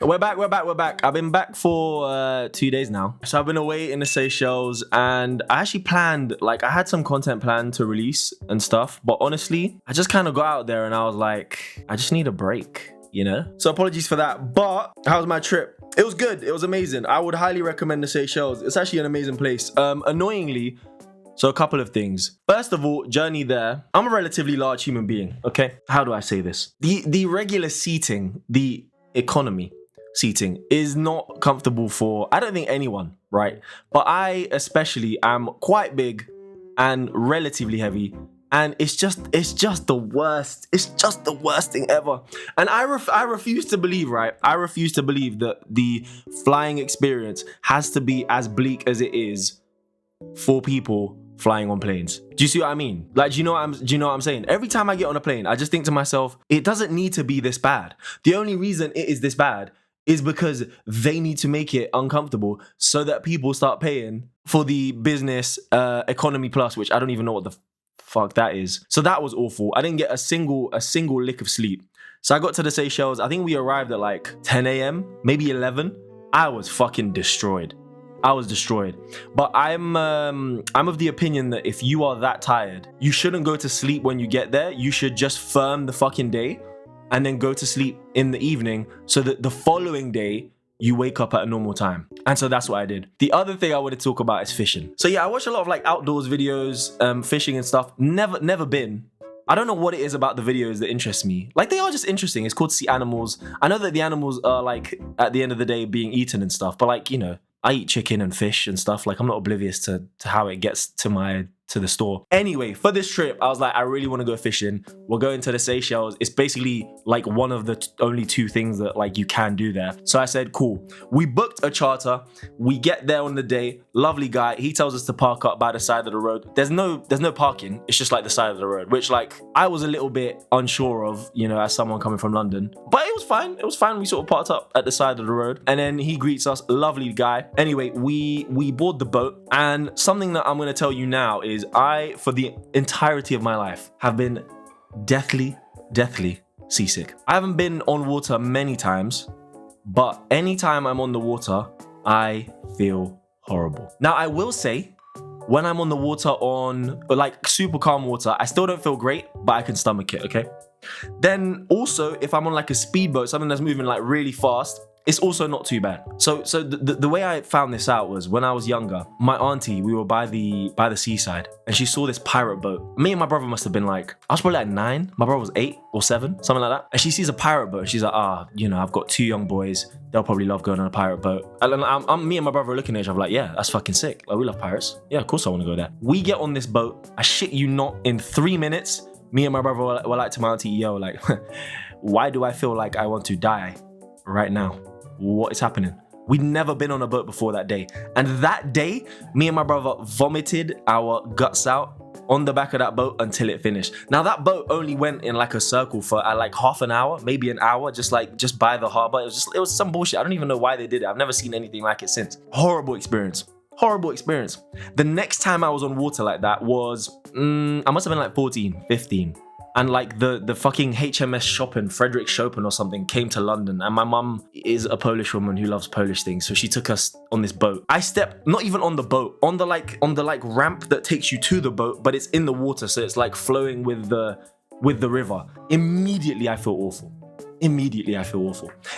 We're back. I've been back for 2 days now. So I've been away in the Seychelles and I actually planned, like I had some content planned to release and stuff, but honestly, I just kind of got out there and I was like, I just need a break, you know? So apologies for that, but how was my trip? It was good, it was amazing. I would highly recommend the Seychelles. It's actually an amazing place. Annoyingly, so a couple of things. First of all, journey there. I'm a relatively large human being, okay? How do I say this? The regular seating, the economy seating is not comfortable for, I don't think anyone, right? But I especially am quite big and relatively heavy. And it's just the worst. It's just the worst thing ever. And I refuse to believe, right? I refuse to believe that the flying experience has to be as bleak as it is for people flying on planes. Do you see what I mean? Like, do you know what I'm saying? Every time I get on a plane, I just think to myself, it doesn't need to be this bad. The only reason it is this bad is because they need to make it uncomfortable so that people start paying for the business economy plus, which I don't even know what the fuck that is. So that was awful. I didn't get a single lick of sleep. So I got to the Seychelles. I think we arrived at like 10 a.m., maybe 11. I was fucking destroyed. I was destroyed. But I'm of the opinion that if you are that tired, you shouldn't go to sleep when you get there. You should just firm the fucking day and then go to sleep in the evening so that the following day you wake up at a normal time. And so that's what I did. The other thing I want to talk about is fishing. So yeah, I watch a lot of like outdoors videos, fishing and stuff. Never been. I don't know what it is about the videos that interests me. Like, they are just interesting. It's cool to see animals. I know that the animals are like, at the end of the day, being eaten and stuff, but like, you know, I eat chicken and fish and stuff. Like, I'm not oblivious to how it gets to the store. Anyway, for this trip, I was like, I really want to go fishing. We're going to the Seychelles. It's basically like one of the only two things that like you can do there. So I said, cool. We booked a charter. We get there on the day. Lovely guy. He tells us to park up by the side of the road. There's no parking. It's just like the side of the road, which like I was a little bit unsure of, you know, as someone coming from London. But it was fine. It was fine. We sort of parked up at the side of the road and then he greets us. Lovely guy. Anyway, we board the boat, and something that I'm going to tell you now is I, for the entirety of my life, have been deathly seasick. I haven't been on water many times, but anytime I'm on the water, I feel horrible. Now, I will say, when I'm on the water on like super calm water, I still don't feel great, but I can stomach it, okay? Then also, if I'm on like a speedboat, something that's moving like really fast, it's also not too bad. So the way I found this out was when I was younger, my auntie, we were by the seaside and she saw this pirate boat. Me and my brother must have been like, I was probably like 9. My brother was 8 or 7, something like that. And she sees a pirate boat and she's like, you know, I've got 2 young boys. They'll probably love going on a pirate boat. And me and my brother are looking at each other like, yeah, that's fucking sick. Like, we love pirates. Yeah, of course I want to go there. We get on this boat. I shit you not, in 3 minutes, me and my brother were like to my auntie, yo, like, why do I feel like I want to die right now? What is happening? We'd never been on a boat before that day. And that day, me and my brother vomited our guts out on the back of that boat until it finished. Now, that boat only went in like a circle for like half an hour, maybe an hour, just by the harbor. It was some bullshit. I don't even know why they did it. I've never seen anything like it since. Horrible experience. The next time I was on water like that was, I must have been like 14, 15. And like the fucking HMS Chopin, Frederick Chopin or something, came to London. And my mum is a Polish woman who loves Polish things. So she took us on this boat. I stepped, not even on the boat, on the ramp that takes you to the boat, but it's in the water. So it's like flowing with the river. Immediately I feel awful.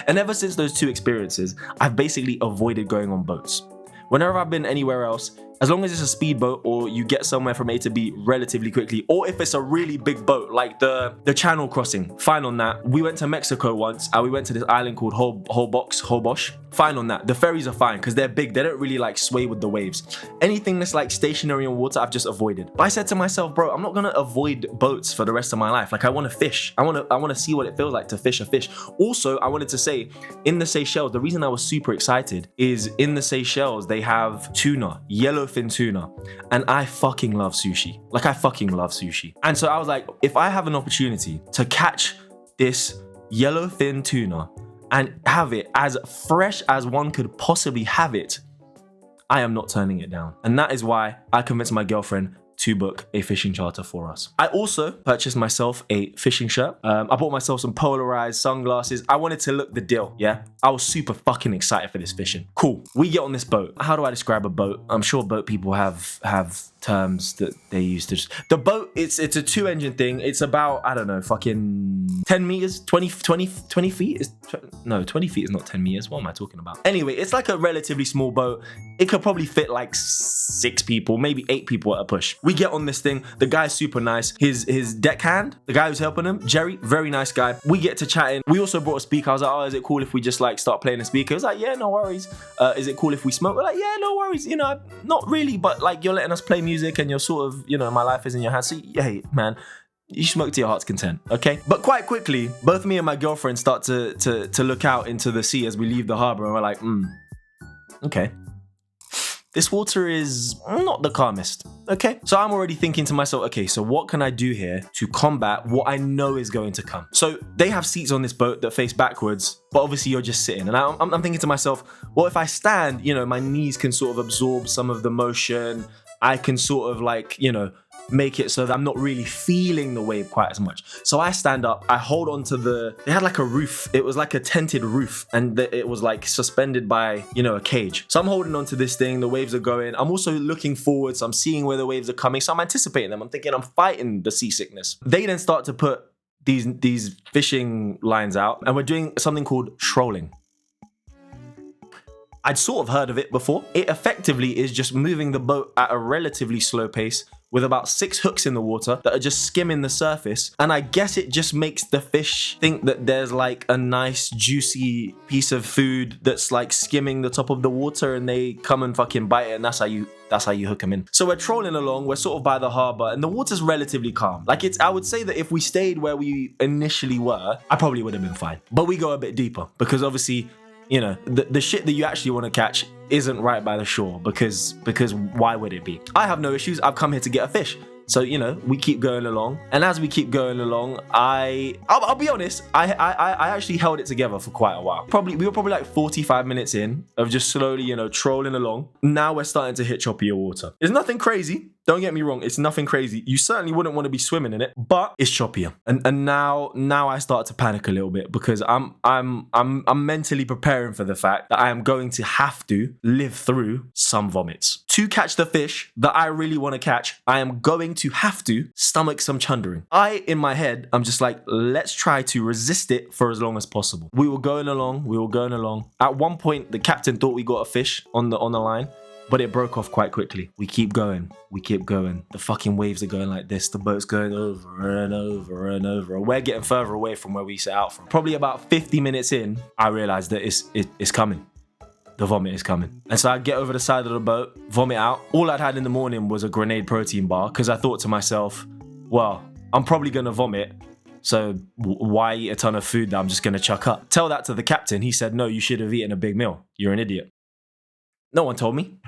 And ever since those 2 experiences, I've basically avoided going on boats. Whenever I've been anywhere else, as long as it's a speedboat or you get somewhere from A to B relatively quickly, or if it's a really big boat like the Channel crossing, fine on that. We went to Mexico once and we went to this island called Holbox, fine on that. The ferries are fine because they're big. They don't really like sway with the waves. Anything that's like stationary on water, I've just avoided. But I said to myself, bro, I'm not gonna avoid boats for the rest of my life. Like, I want to fish. I want to see what it feels like to fish a fish. Also, I wanted to say, in the Seychelles, the reason I was super excited is in the Seychelles, they have tuna, yellowfin tuna. And I fucking love sushi. Like, I fucking love sushi. And so I was like, if I have an opportunity to catch this yellowfin tuna and have it as fresh as one could possibly have it, I am not turning it down. And that is why I convinced my girlfriend to book a fishing charter for us. I also purchased myself a fishing shirt. I bought myself some polarized sunglasses. I wanted to look the deal, yeah? I was super fucking excited for this fishing. Cool. We get on this boat. How do I describe a boat? I'm sure boat people have terms that they use to just... The boat, it's a 2-engine thing. It's about, I don't know, fucking 10 meters, 20 feet? No, 20 feet is not 10 meters. What am I talking about? Anyway, it's like a relatively small boat. It could probably fit like 6 people, maybe 8 people at a push. We get on this thing. The guy's super nice. His deckhand, the guy who's helping him, Jerry, very nice guy. We get to chatting. We also brought a speaker. I was like, oh, is it cool if we just like start playing a speaker? He was like, yeah, no worries. Is it cool if we smoke? We're like, yeah, no worries. You know, not really, but like you're letting us play music and you're sort of, you know, my life is in your hands. So, hey, man, you smoke to your heart's content, okay? But quite quickly, both me and my girlfriend start to look out into the sea as we leave the harbor, and we're like, okay. This water is not the calmest, okay? So I'm already thinking to myself, okay, so what can I do here to combat what I know is going to come? So they have seats on this boat that face backwards, but obviously you're just sitting. And I'm thinking to myself, well, if I stand, you know, my knees can sort of absorb some of the motion. I can sort of like, you know, make it so that I'm not really feeling the wave quite as much. So I stand up, I hold on to they had like a roof. It was like a tented roof and it was like suspended by, you know, a cage. So I'm holding on to this thing, the waves are going. I'm also looking forward, so I'm seeing where the waves are coming. So I'm anticipating them. I'm thinking I'm fighting the seasickness. They then start to put these fishing lines out and we're doing something called trolling. I'd sort of heard of it before. It effectively is just moving the boat at a relatively slow pace with about 6 hooks in the water that are just skimming the surface. And I guess it just makes the fish think that there's like a nice juicy piece of food that's like skimming the top of the water and they come and fucking bite it, and that's how you hook them in. So we're trolling along, we're sort of by the harbor and the water's relatively calm. Like I would say that if we stayed where we initially were, I probably would have been fine. But we go a bit deeper because obviously, you know, the shit that you actually want to catch isn't right by the shore because why would it be? I have no issues. I've come here to get a fish. So, you know, we keep going along. And as we keep going along, I'll be honest, I actually held it together for quite a while. We were probably like 45 minutes in of just slowly, you know, trolling along. Now we're starting to hit choppier water. It's nothing crazy. Don't get me wrong, it's nothing crazy. You certainly wouldn't want to be swimming in it, but it's choppier. And now I start to panic a little bit because I'm mentally preparing for the fact that I am going to have to live through some vomits. To catch the fish that I really want to catch, I am going to have to stomach some chundering. In my head, I'm just like, let's try to resist it for as long as possible. We were going along. At one point, the captain thought we got a fish on the line, but it broke off quite quickly. We keep going. The fucking waves are going like this. The boat's going over and over and over. We're getting further away from where we set out from. Probably about 50 minutes in, I realized that it's coming. The vomit is coming. And so I get over the side of the boat, vomit out. All I'd had in the morning was a grenade protein bar because I thought to myself, well, I'm probably going to vomit. So why eat a ton of food that I'm just going to chuck up? Tell that to the captain. He said, no, you should have eaten a big meal. You're an idiot. No one told me.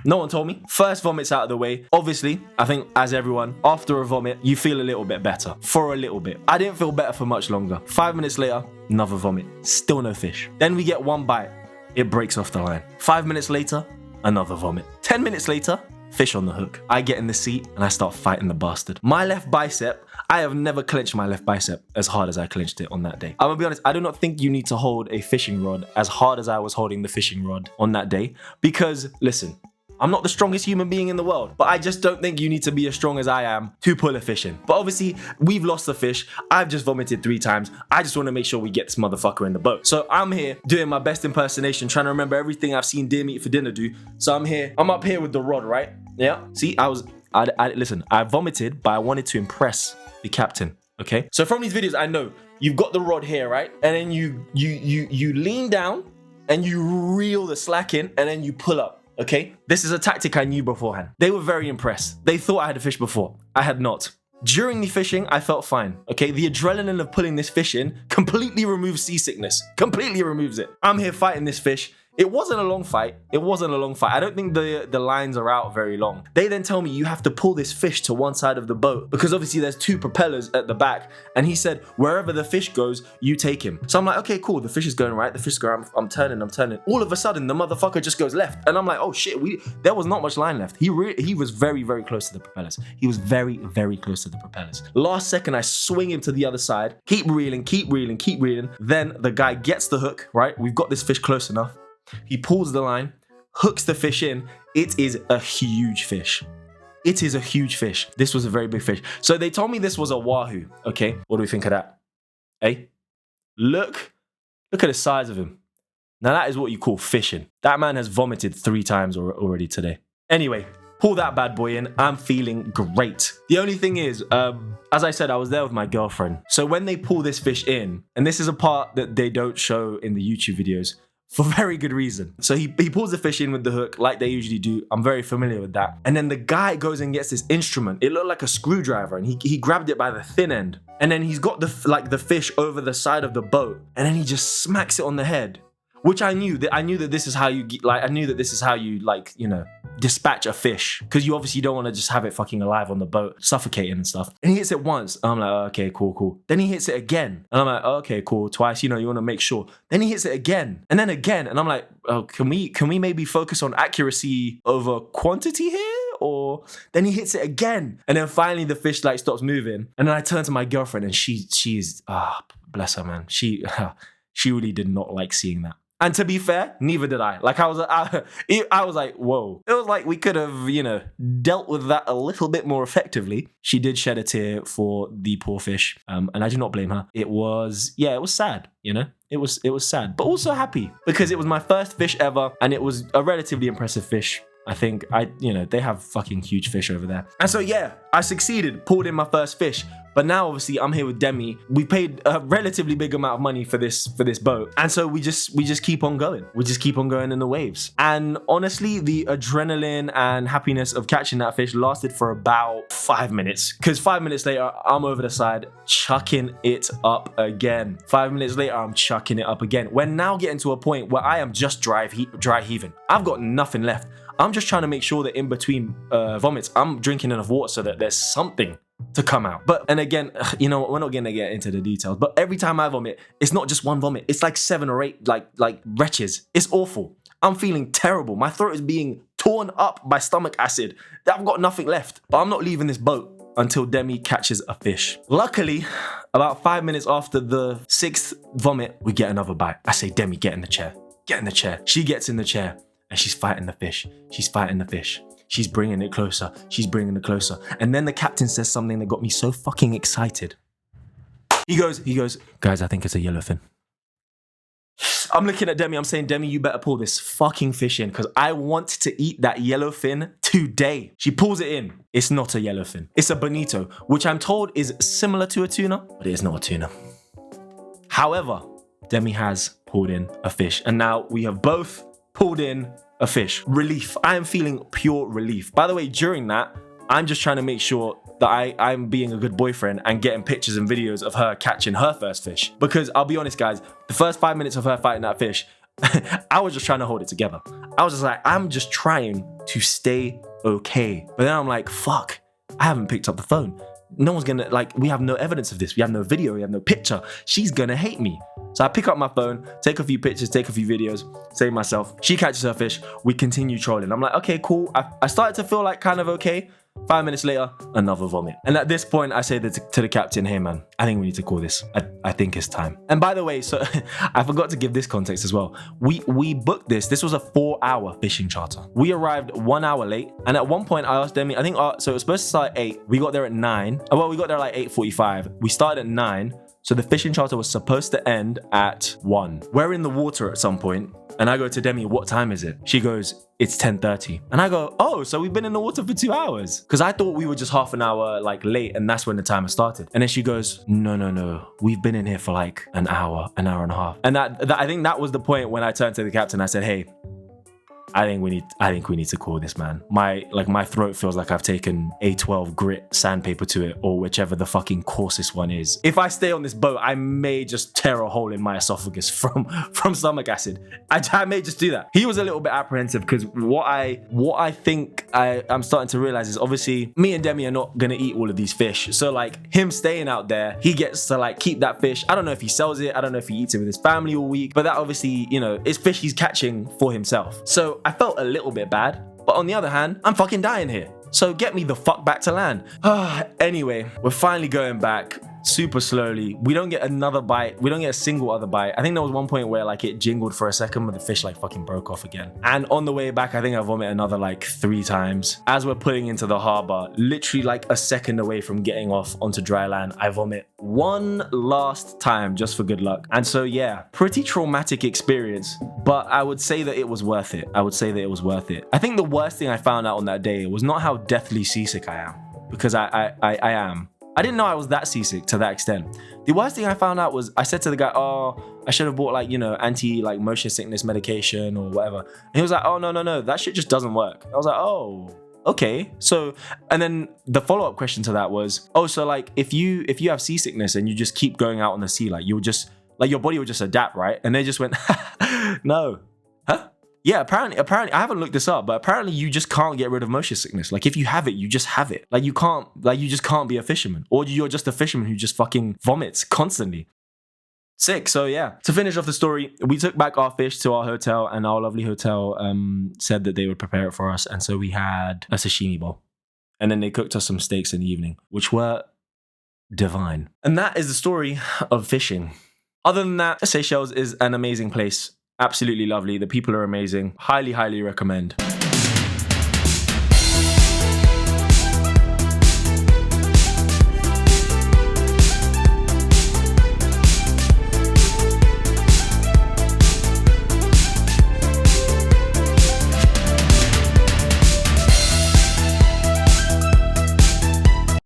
First vomit's out of the way. Obviously, I think as everyone, after a vomit, you feel a little bit better. For a little bit. I didn't feel better for much longer. 5 minutes later, another vomit. Still no fish. Then we get one bite. It breaks off the line. 5 minutes later, another vomit. 10 minutes later, fish on the hook. I get in the seat and I start fighting the bastard. My left bicep, I have never clenched my left bicep as hard as I clenched it on that day. I'm gonna be honest, I do not think you need to hold a fishing rod as hard as I was holding the fishing rod on that day. Because, listen, I'm not the strongest human being in the world, but I just don't think you need to be as strong as I am to pull a fish in. But obviously, we've lost the fish. I've just vomited 3 times. I just want to make sure we get this motherfucker in the boat. So I'm here doing my best impersonation, trying to remember everything I've seen Dear Meat for Dinner do. So I'm up here with the rod, right? Yeah. See, listen, I vomited, but I wanted to impress the captain. Okay. So from these videos, I know you've got the rod here, right? And then you lean down and you reel the slack in and then you pull up. Okay, this is a tactic I knew beforehand. They were very impressed. They thought I had a fish before. I had not. During the fishing, I felt fine. Okay, the adrenaline of pulling this fish in completely removes seasickness. Completely removes it. I'm here fighting this fish. It wasn't a long fight. It wasn't a long fight. I don't think the lines are out very long. They then tell me you have to pull this fish to one side of the boat because obviously there's 2 propellers at the back. And he said, wherever the fish goes, you take him. So I'm like, okay, cool. The fish is going right. The fish is going, I'm turning. All of a sudden, the motherfucker just goes left. And I'm like, oh shit, there was not much line left. He was very, very close to the propellers. He was very, very close to the propellers. Last second, I swing him to the other side. Keep reeling. Then the guy gets the hook, right? We've got this fish close enough. He pulls the line, hooks the fish in. It is a huge fish. It is a huge fish. This was a very big fish. So they told me this was a wahoo. Okay, what do we think of that? Hey, look at the size of him. Now that is what you call fishing. That man has vomited 3 times already today. Anyway, pull that bad boy in. I'm feeling great. The only thing is, as I said, I was there with my girlfriend. So when they pull this fish in, and this is a part that they don't show in the YouTube videos, for very good reason. So he pulls the fish in with the hook like they usually do. I'm very familiar with that. And then the guy goes and gets this instrument. It looked like a screwdriver and he grabbed it by the thin end. And then he's got the fish over the side of the boat and then he just smacks it on the head. Which I knew that this is how you dispatch a fish, because you obviously don't want to just have it fucking alive on the boat, suffocating and stuff. And he hits it once. I'm like, oh, okay, cool. Then he hits it again, and I'm like, oh, okay, cool. Twice, you want to make sure. Then he hits it again, and then again, and I'm like, oh, can we maybe focus on accuracy over quantity here? Or then he hits it again, and then finally the fish stops moving, and then I turn to my girlfriend, and she's bless her, man. She really did not like seeing that. And to be fair, neither did I. I was like, whoa. It was like we could have, dealt with that a little bit more effectively. She did shed a tear for the poor fish, and I do not blame her. It was sad, It was sad, but also happy because it was my first fish ever, and it was a relatively impressive fish. I think they have fucking huge fish over there. And so yeah, I succeeded, pulled in my first fish. But now obviously I'm here with Demi. We paid a relatively big amount of money for this boat. And so we just keep on going. We just keep on going in the waves. And honestly, the adrenaline and happiness of catching that fish lasted for about 5 minutes. Because 5 minutes later, I'm over the side, chucking it up again. 5 minutes later, I'm chucking it up again. We're now getting to a point where I am just dry heaving. I've got nothing left. I'm just trying to make sure that in between vomits, I'm drinking enough water so that there's something to come out. And again, we're not gonna get into the details, but every time I vomit, it's not just one vomit. It's like 7 or 8 like wretches. It's awful. I'm feeling terrible. My throat is being torn up by stomach acid. I've got nothing left, but I'm not leaving this boat until Demi catches a fish. Luckily, about 5 minutes after the 6th vomit, we get another bite. I say, Demi, get in the chair. Get in the chair. She gets in the chair and she's fighting the fish. She's fighting the fish. She's bringing it closer. She's bringing it closer. And then the captain says something that got me so fucking excited. He goes, guys, I think it's a yellowfin. I'm looking at Demi. I'm saying, Demi, you better pull this fucking fish in because I want to eat that yellowfin today. She pulls it in. It's not a yellowfin. It's a bonito, which I'm told is similar to a tuna, but it is not a tuna. However, Demi has pulled in a fish, and now we have both pulled in a fish. Relief. I am feeling pure relief. By the way, during that, I'm just trying to make sure that I'm being a good boyfriend and getting pictures and videos of her catching her first fish. Because I'll be honest, guys, the first 5 minutes of her fighting that fish, I was just trying to hold it together. I was just like, I'm just trying to stay okay. But then I'm like, fuck, I haven't picked up the phone. No one's gonna, we have no evidence of this. We have no video, we have no picture. She's gonna hate me. So I pick up my phone, take a few pictures, take a few videos, save myself. She catches her fish, we continue trolling. I'm like, okay, cool. I started to feel kind of okay. 5 minutes later, another vomit. And at this point, I say to the captain, hey man, I think we need to call this. I think it's time. And by the way, so I forgot to give this context as well. We booked this. This was a 4-hour fishing charter. We arrived 1 hour late. And at one point, I asked Demi, so it was supposed to start at 8. We got there at 9. Well, we got there at 8:45. We started at 9. So the fishing charter was supposed to end at 1. We're in the water at some point, and I go to Demi, what time is it? She goes, it's 10:30. And I go, oh, so we've been in the water for 2 hours? Because I thought we were just half an hour late, and that's when the timer started. And then she goes, no, we've been in here for an hour and a half. And I think that was the point when I turned to the captain. I said, hey, I think we need to call this man. My throat feels like I've taken A12 grit sandpaper to it, or whichever the fucking coarsest one is. If I stay on this boat, I may just tear a hole in my esophagus from stomach acid. I may just do that. He was a little bit apprehensive because what I think I'm starting to realize is obviously me and Demi are not gonna eat all of these fish. So like him staying out there, he gets to like keep that fish. I don't know if he sells it. I don't know if he eats it with his family all week, but that obviously, you know, it's fish he's catching for himself. So I felt a little bit bad, but on the other hand, I'm fucking dying here. So get me the fuck back to land. Anyway, we're finally going back super slowly. We don't get another bite. We don't get a single other bite. I think there was one point where like it jingled for a second, but the fish like fucking broke off again. And on the way back, I think I vomit another like 3 times. As we're putting into the harbor, literally like a second away from getting off onto dry land, I vomit one last time just for good luck. And so yeah, pretty traumatic experience, but I would say that it was worth it. I I think the worst thing I found out on that day was not how deathly seasick I am, because I am. I didn't know I was that seasick to that extent. The worst thing I found out was I said to the guy, oh, I should have bought like, you know, like motion sickness medication or whatever. And he was like, oh, no, that shit just doesn't work. I was like, oh, okay. So, and then the follow-up question to that was, oh, so like if you have seasickness and you just keep going out on the sea, like you'll just, like your body will just adapt, right? And they just went, no. Huh? Yeah, apparently, I haven't looked this up, but apparently you just can't get rid of motion sickness. Like if you have it, you just have it. Like you just can't be a fisherman. Or you're just a fisherman who just fucking vomits constantly. Sick. So yeah, to finish off the story, we took back our fish to our hotel, and our lovely hotel said that they would prepare it for us. And so we had a sashimi bowl. And then they cooked us some steaks in the evening, which were divine. And that is the story of fishing. Other than that, Seychelles is an amazing place. Absolutely lovely. The people are amazing. Highly, highly recommend.